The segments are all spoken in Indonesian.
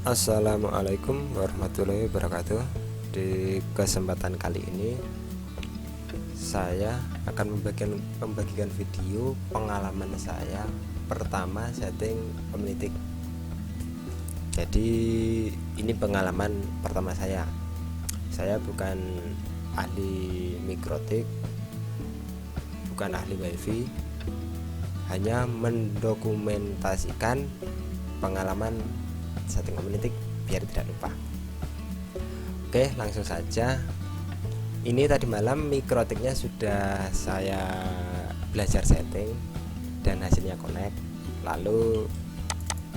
Assalamualaikum warahmatullahi wabarakatuh. Di kesempatan kali ini saya akan membagikan video pengalaman saya pertama setting Omnitic. Jadi ini pengalaman pertama saya. Saya bukan ahli mikrotik, bukan ahli wifi, hanya mendokumentasikan pengalaman setting Omnitic biar tidak lupa. Oke, langsung saja. Ini tadi malam mikrotiknya sudah saya belajar setting dan hasilnya connect. Lalu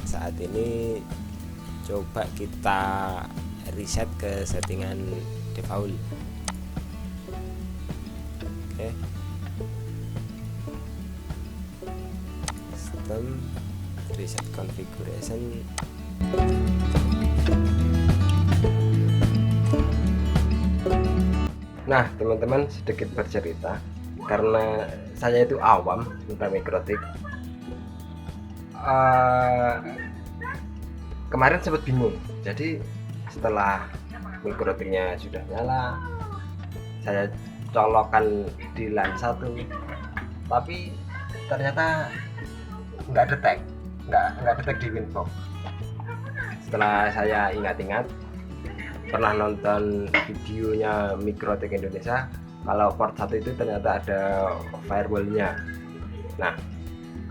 saat ini coba kita reset ke settingan default. Oke, sistem reset configuration. Nah teman-teman, sedikit bercerita karena saya itu awam tentang mikrotik. Kemarin sempat bingung, jadi setelah mikrotiknya sudah nyala, saya colokkan di LAN 1, tapi ternyata nggak detek di Winbox. Setelah saya ingat-ingat, pernah nonton videonya Mikrotik Indonesia, kalau port 1 itu ternyata ada firewallnya. Nah,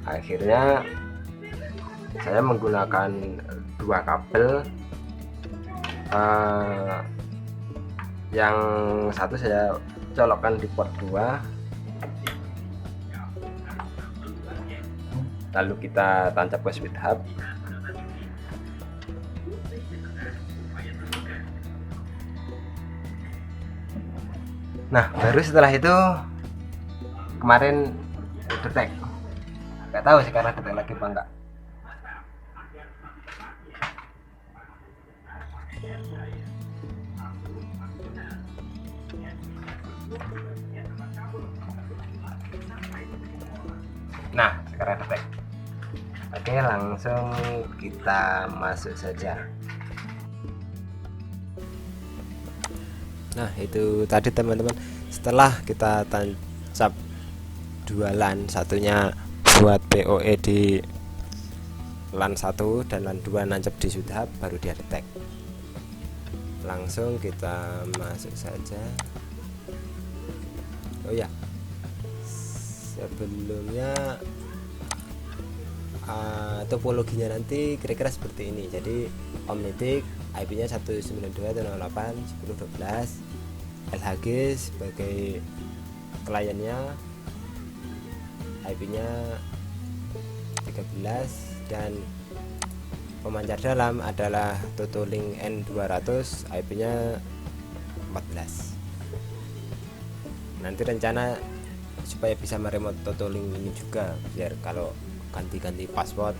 akhirnya saya menggunakan dua kabel. Yang satu saya colokkan di port 2, lalu kita tancap ke speed hub. Nah, baru setelah itu kemarin detek. Nggak tahu sekarang detek lagi apa enggak. Nah, sekarang detek. Oke, langsung kita masuk saja. Nah, itu tadi teman-teman, setelah kita tancap dua LAN, satunya buat PoE di LAN 1 dan LAN 2 nancap di speed hub, baru dia detek. Langsung kita masuk saja. Oh ya, sebelumnya topologinya nanti kira-kira seperti ini. Jadi Omnitic IP-nya 192.168.10.12, LHG sebagai kliennya, IP-nya 13, dan pemancar dalam adalah Totolink N200, IP-nya 14. Nanti rencana supaya bisa meremote Totolink ini juga, biar kalau ganti-ganti password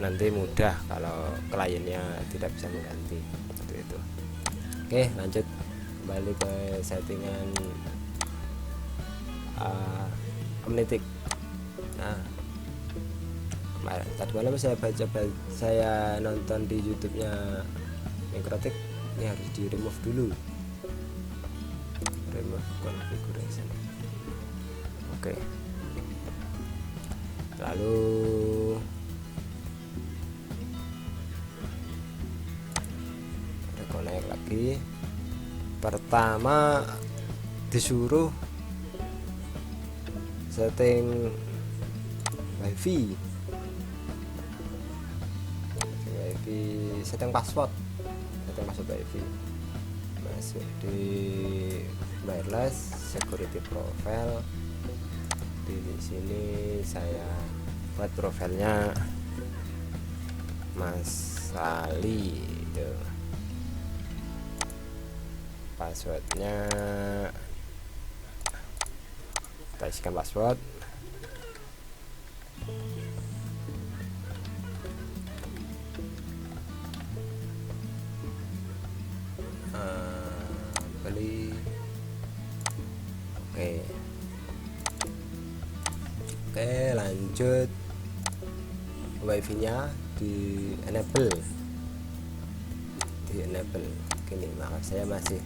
nanti mudah kalau kliennya tidak bisa mengganti, seperti itu. Oke, lanjut kembali ke settingan Omnitic. Nah, tadi malam saya nonton di YouTube-nya Mikrotik. Ini harus di remove dulu, remove configuration. Oke, lalu reconnect lagi. Pertama disuruh setting wifi, setting password wifi. Masuk di wireless security profile. Di sini saya buat profilnya Mas Sali itu. Passwordnya kita isikan password. Beli. Oke, lanjut. Wifi nya di enable. di enable gini, maka saya masih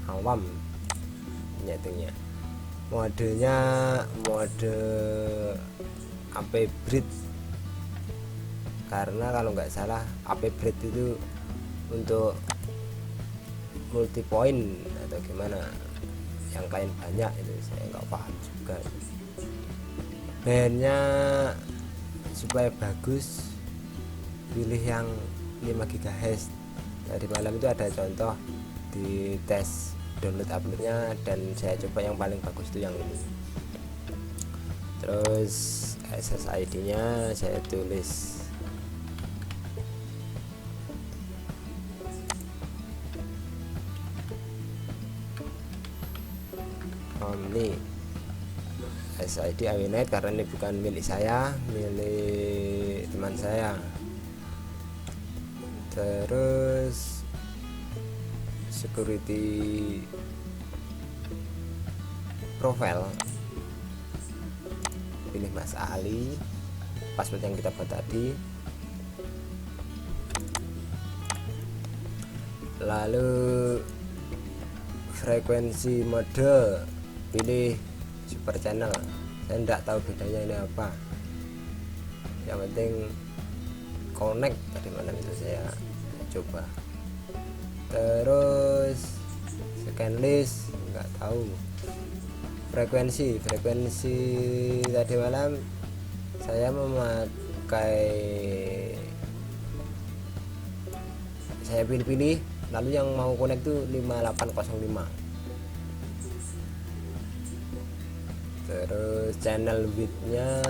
awam nyetingnya. Modenya mode AP Bridge, karena kalau nggak salah AP Bridge itu untuk multi point atau gimana, yang lain banyak itu saya nggak paham juga. Bandnya supaya bagus pilih yang 5 GHz. Tadi malam itu ada contoh di tes download uploadnya, dan saya coba yang paling bagus itu yang ini. Terus SSID nya saya tulis Omni SID Awinet, karena ini bukan milik saya, milik teman saya. Terus security profile, pilih Mas Ali, password yang kita buat tadi. Lalu frekuensi mode, pilih super channel. Saya tidak tahu bedanya ini apa, yang penting connect. Tadi malam itu saya coba. Terus scan list, nggak tahu. Frekuensi tadi malam saya memakai, saya pilih-pilih, lalu yang mau connect itu 5805. Terus channel width-nya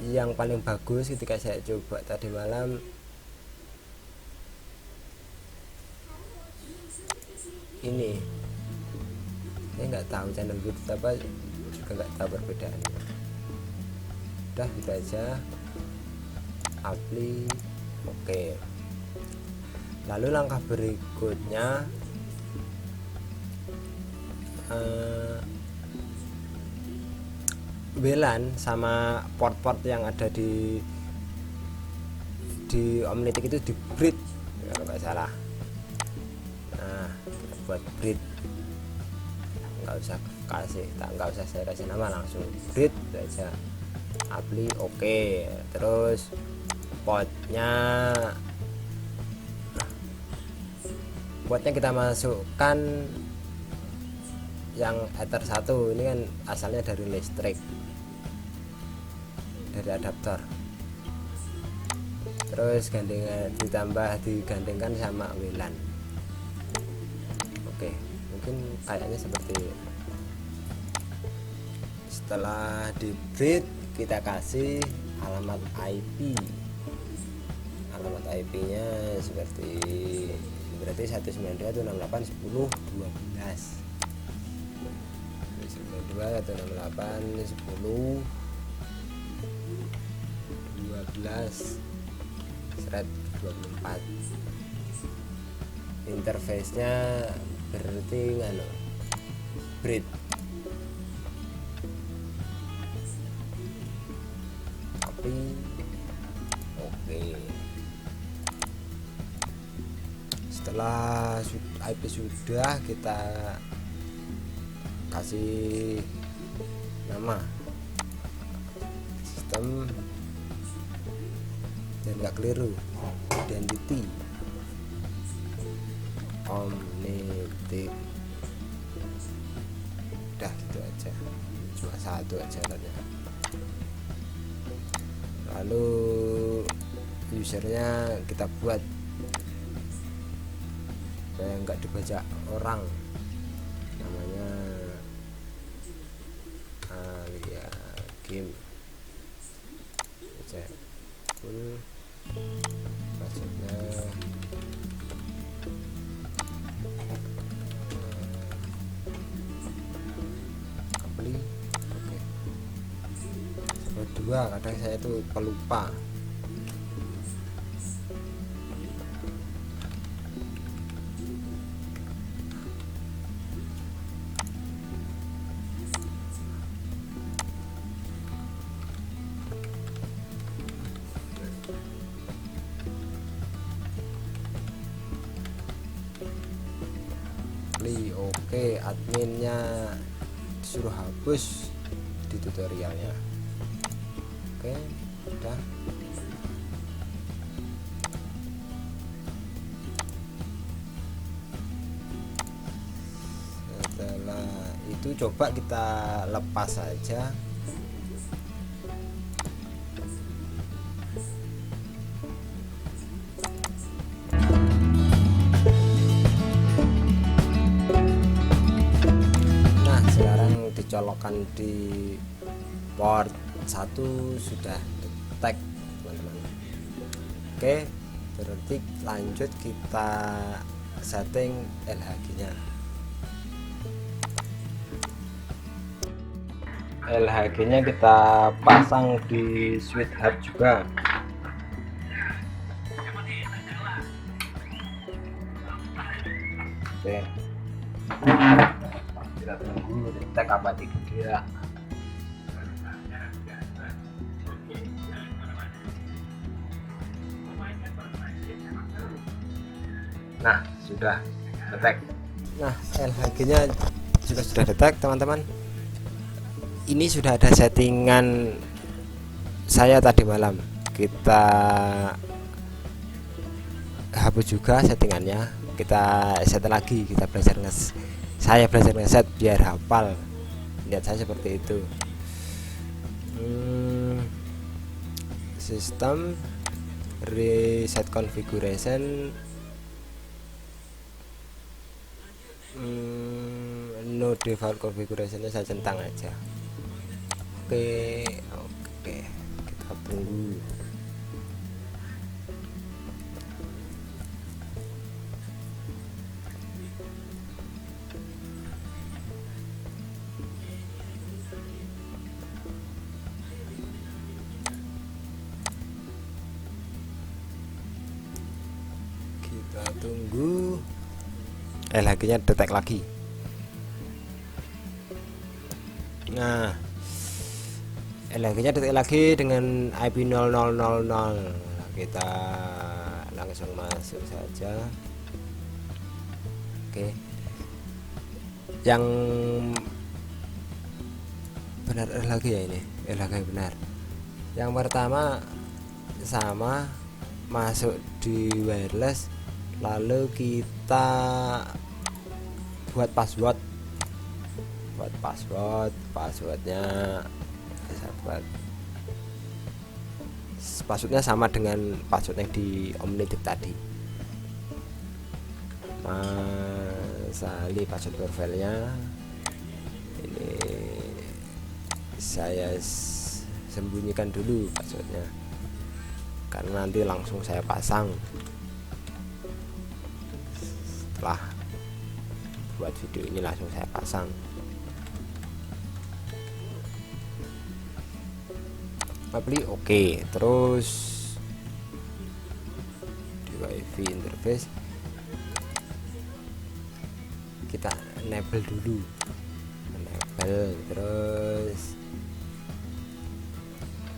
yang paling bagus ketika saya coba tadi malam ini. Saya nggak tahu channel width apa, juga nggak tahu perbedaannya. Udah gitu aja, apply, oke. Lalu langkah berikutnya WLAN sama port-port yang ada di Omnitic itu di bridge kalau nggak salah. Nah, kita buat bridge, nggak usah saya kasih nama, langsung bridge aja, apply, oke. Terus portnya kita masukkan yang Ether 1, ini kan asalnya dari listrik, dari adaptor. Terus digandengkan sama WLAN. Oke, mungkin kayaknya seperti ini. Setelah di bridge kita kasih alamat IP. Alamat IP nya berarti 192.168.10.12 168.10.12/24. Interface nya berarti bridge. Tapi oke. Setelah IP sudah, kita kasih nama sistem dan nggak keliru, identity Omnitic. Udah gitu aja, cuma satu aja ternyata. Lalu usernya kita buat supaya nggak dibaca orang, namanya Alia Game aja, full passwordnya apply, oke. Kedua, kadang saya tuh pelupa. Oke, adminnya disuruh hapus di tutorialnya. Oke, udah. Setelah itu coba kita lepas saja. Nah, sekarang dicolokkan di port 1 sudah detect teman-teman. Oke, berarti lanjut kita setting LHG nya. LHG nya kita pasang di switch hub juga. Oke, kita tunggu detect apa tidak dia. Nah, sudah detect. Nah, LHG nya juga sudah detect teman-teman. Ini sudah ada settingan saya tadi malam. Kita hapus juga settingannya, kita set lagi, kita belajar saya belajar ngeset biar hafal. Lihat saya seperti itu. Sistem reset configuration, no default configurationnya saya centang aja. Oke, kita tunggu. Kita tunggu LHG nya detect lagi. Nah, LHG nya detect lagi dengan IP 0000. Kita langsung masuk saja. Oke, yang benar LHG ya, ini LHG benar. Yang pertama sama, masuk di wireless, lalu kita buat passwordnya bisa buat passwordnya sama dengan password yang di Omnitive tadi. Sali password profilnya ini saya sembunyikan dulu passwordnya karena nanti langsung saya pasang setelah buat video ini, langsung saya pasang. Apply oke. Terus di wifi interface kita enable dulu, terus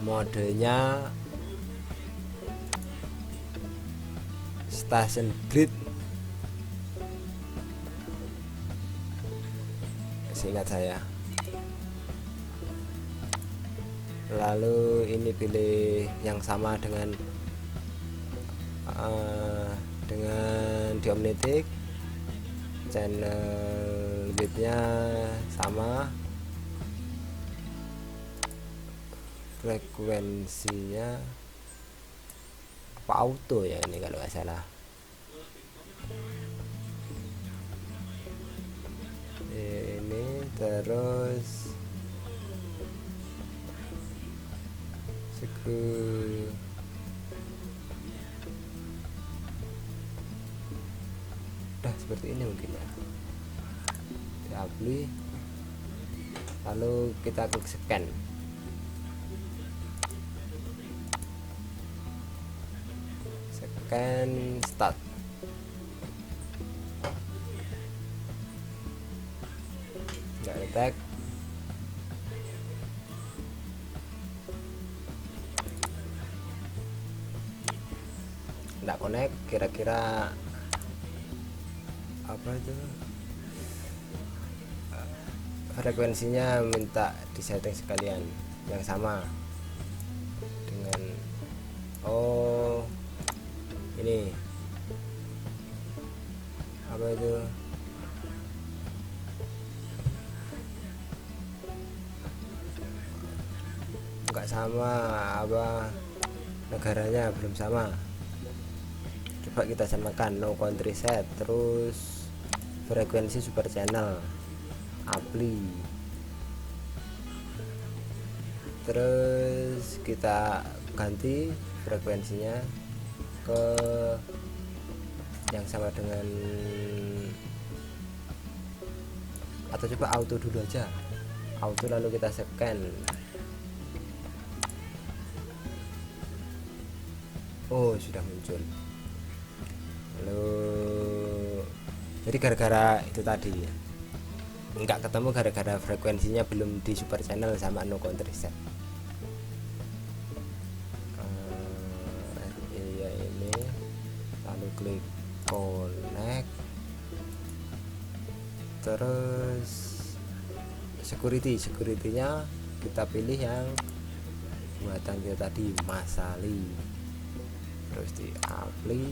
modenya station grid, seingat saya. Lalu ini pilih yang sama dengan di Omnitic, channel widthnya sama, frekuensinya apa auto ya ini kalau nggak salah. Ini terus udah seperti ini mungkin ya. Di apply, lalu kita klik scan. Start. Nggak detect. Nggak connect, kira-kira apa itu, frekuensinya minta disetting sekalian yang sama dengan ini apa itu, enggak sama, apa negaranya belum sama. Coba kita samakan, no country set, terus frekuensi super channel apply, terus kita ganti frekuensinya ke yang sama dengan, atau coba auto dulu aja, auto lalu kita scan. Oh, sudah muncul. Lalu jadi gara-gara itu tadi nggak ketemu, gara-gara frekuensinya belum di super channel sama no country set. Iya ini, lalu klik connect, terus securitynya kita pilih yang buatan kita tadi, Masali, terus di apply,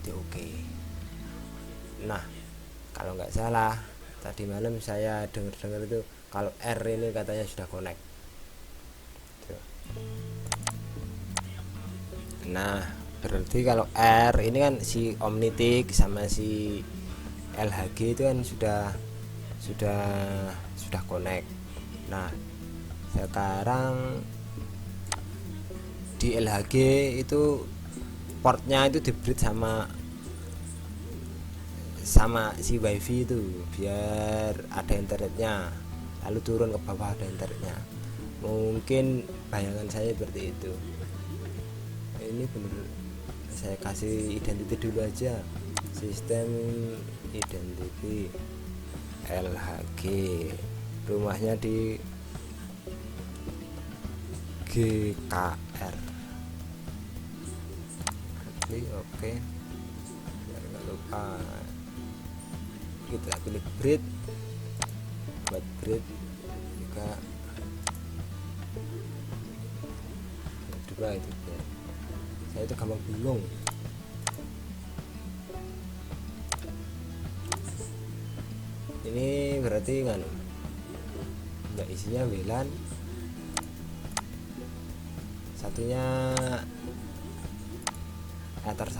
di oke. Nah, kalau nggak salah tadi malam saya dengar itu kalau R ini katanya sudah connect. Nah, berarti kalau R ini kan si Omnitic sama si LHG itu kan sudah connect. Nah, sekarang di LHG itu portnya itu di-bridge sama si wifi itu biar ada internetnya, lalu turun ke bawah ada internetnya. Mungkin bayangan saya seperti itu. Ini bener, saya kasih identity dulu aja, sistem identity LHG, rumahnya di GKR. Oke, biar nggak lupa kita pilih breed, buat breed juga itu ya. Saya itu gampang bingung. Ini berarti kan nggak isinya WLAN, satunya Ether 1.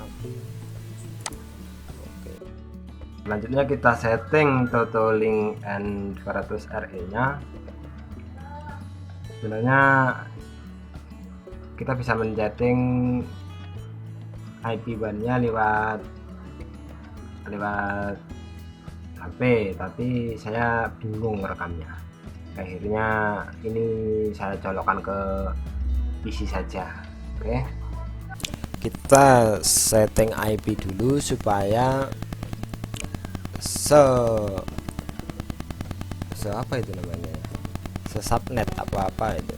Oke. Selanjutnya kita setting Totolink N200RE nya. Sebenarnya kita bisa men-setting IP WAN-nya lewat HP, tapi saya bingung rekamnya. Akhirnya ini saya colokkan ke PC saja. Oke, kita setting IP dulu supaya apa itu namanya, subnet apa itu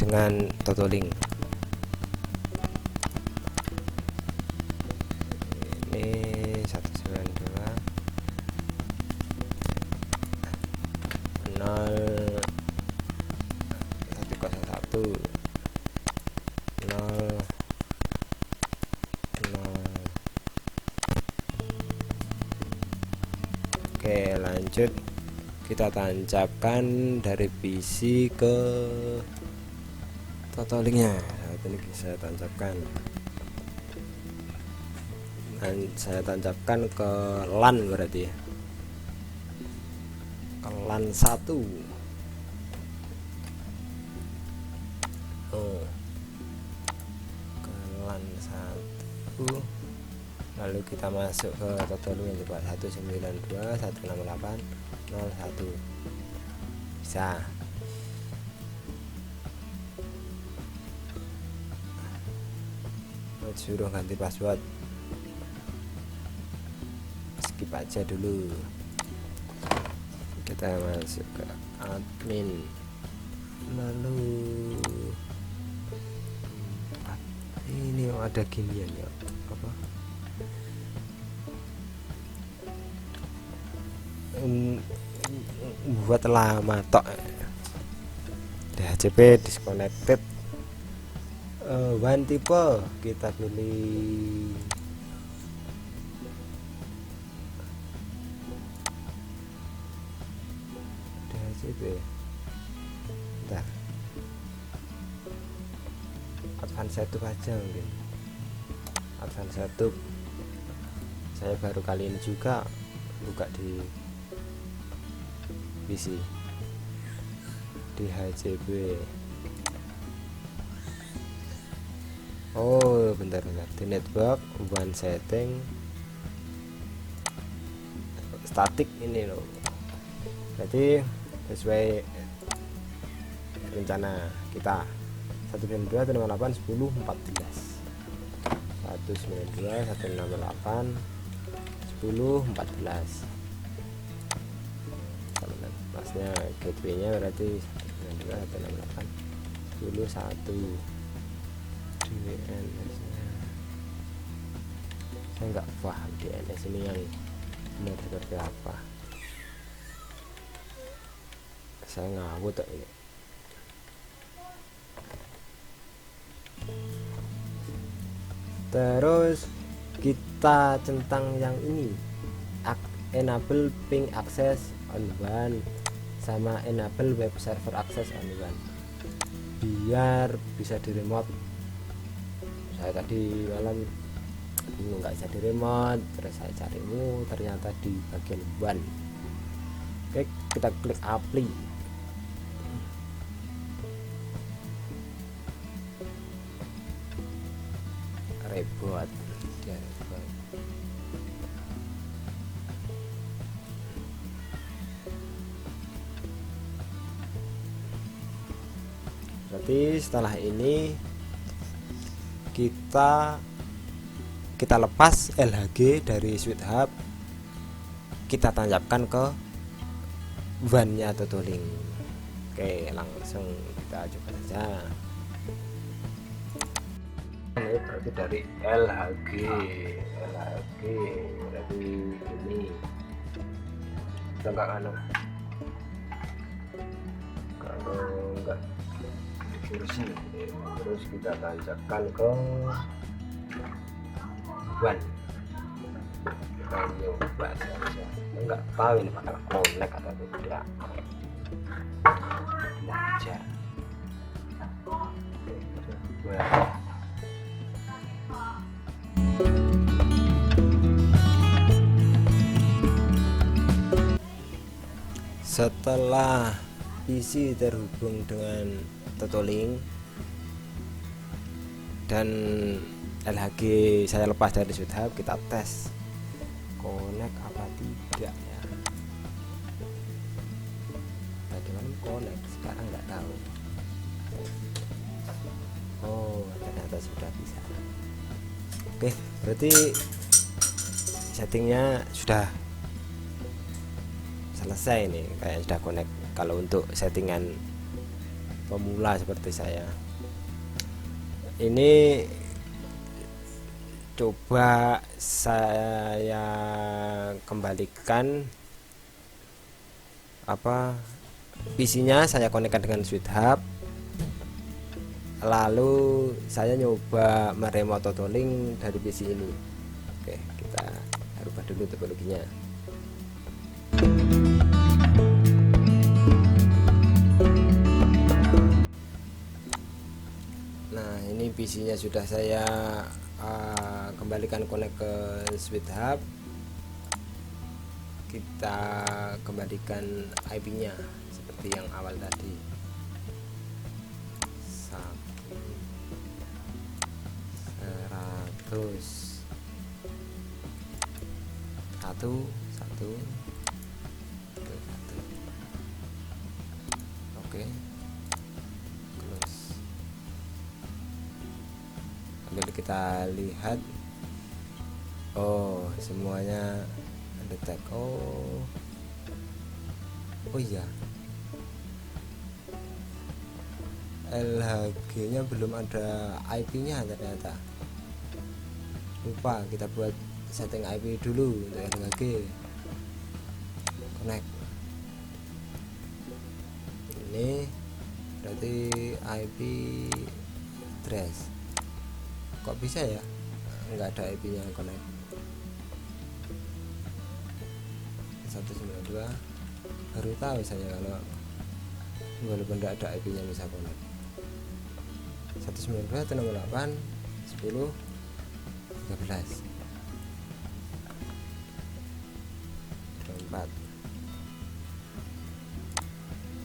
dengan Totolink. Ini 192.0.101.0.0. Oke, lanjut kita tancapkan dari PC ke Totolinknya. Saat ini saya tancapkan, dan saya tancapkan ke LAN, berarti ya, ke LAN 1. Ke LAN 1, lalu kita masuk ke Totolink, coba 192.168.01 bisa. Suruh ganti password, skip aja dulu. Kita masuk ke admin, lalu ini ada ginian ya, apa buat lama tok. DHCP disconnected. One tipe kita pilih DHCP. Bentar. Advance setup aja mungkin. Advance setup. Saya baru kali ini juga buka di PC DHCP. Oh bentar di network one setting statik ini loh, berarti sesuai rencana kita 192 168 10 14 192 168 10 14. Kalau masnya gateway nya berarti 192 168 10 1 DNS nya saya nggak paham DNS ini yang benar seperti apa, saya ngawut ini. Terus kita centang yang ini, enable ping access on WAN sama enable web server access on WAN biar bisa di remote. Saya tadi malam bingung nggak bisa di remote, terus saya carimu ternyata di bagian WAN. Oke, kita klik apply. Reboot ya, reboot. Berarti setelah ini kita lepas LHG dari switch hub, kita tancapkan ke WAN nya atau tooling. Oke, langsung kita coba saja. Ini berarti dari LHG berarti ini kita enggak kalau enggak kursi, terus kita tancapkan ke WAN. Kita nyoba saja, enggak tahu ini bakal connect atau tidak. Belajar. Setelah PC terhubung dengan Totoling dan LHG saya lepas dari switch hub, kita tes connect apa tidak ya. Tadi malam connect, sekarang nggak tahu. Oh ternyata sudah bisa. Oke, berarti settingnya sudah selesai nih, kayak sudah connect. Kalau untuk settingan pemula seperti saya ini, coba saya kembalikan PC nya, saya konekkan dengan switch hub, lalu saya nyoba meremote totoling dari PC ini. Oke, kita rubah dulu topologinya. PC nya sudah saya kembalikan connect ke switch hub, kita kembalikan IP nya seperti yang awal tadi, 100 oke, close. Sambil kita lihat, oh semuanya detect. Oh iya, LHG nya belum ada IP nya ternyata, lupa kita buat setting IP dulu untuk LHG. connect. Ini berarti IP address. Kok bisa ya nggak ada IP nya connect? 192 baru tahu saya kalau walaupun tidak ada IP nya bisa connect. 192 168 10 13 4.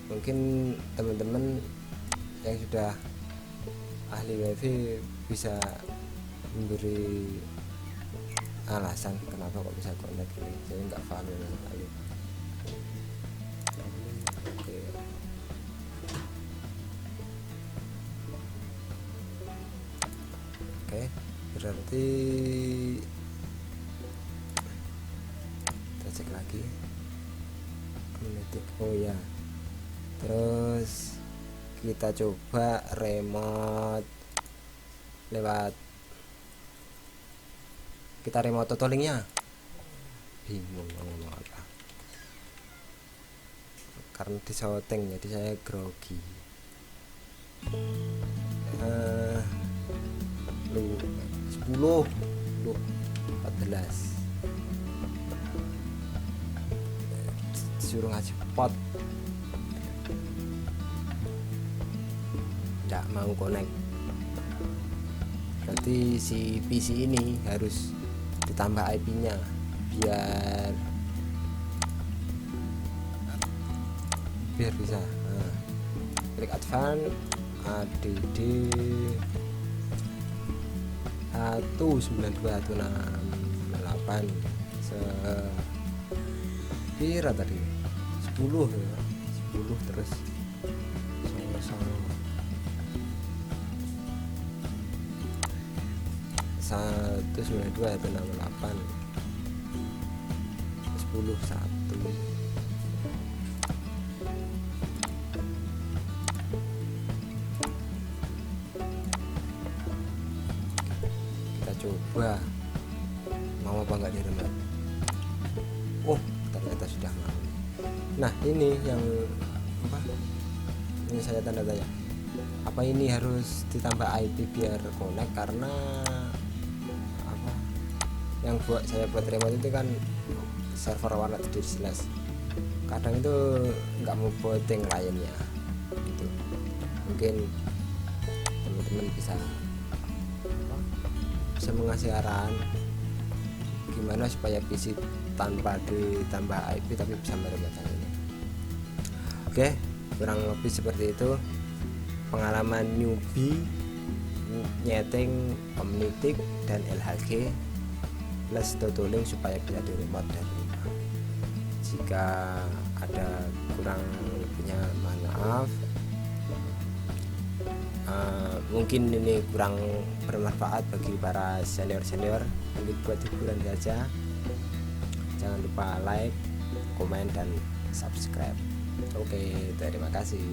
Mungkin teman-teman yang sudah ahli wifi bisa memberi alasan kenapa kok bisa connect ini. Saya nggak paham sama sekali. Oke, berarti kita cek lagi Kinetic. Oh ya, terus kita coba remote lewat, kita remote totolingnya. Bingung ngomong apa karena disetting jadi saya grogi. 10 14 disuruh ngasih pot, tidak mau connect. Berarti si PC ini harus ditambah IP nya biar bisa. Nah, klik advance add 192.168 pira tadi 10 ya, 10 terus 192.168 10 1. Coba mau apa enggak di remote. Oh, ternyata sudah mau. Nah, ini yang apa? Ini saya tanda tanya. Apa ini harus ditambah IP biar connect? Karena apa? Yang saya buat remote itu kan server warnet di slash. Kadang itu nggak mau booting kliennya. Gitu. Mungkin teman-teman bisa mengasih arahan gimana supaya PC tanpa ditambah IP tapi bisa meremote ini. Oke, kurang lebih seperti itu pengalaman newbie nyeting Omnitic dan LHG plus totoling supaya bisa di remote dari rumah. Jika ada kurang lebihnya mohon maaf. Mungkin ini kurang bermanfaat bagi para senior-senior, mungkin buat hiburan saja. Jangan lupa like, komen, dan subscribe. Oke, terima kasih.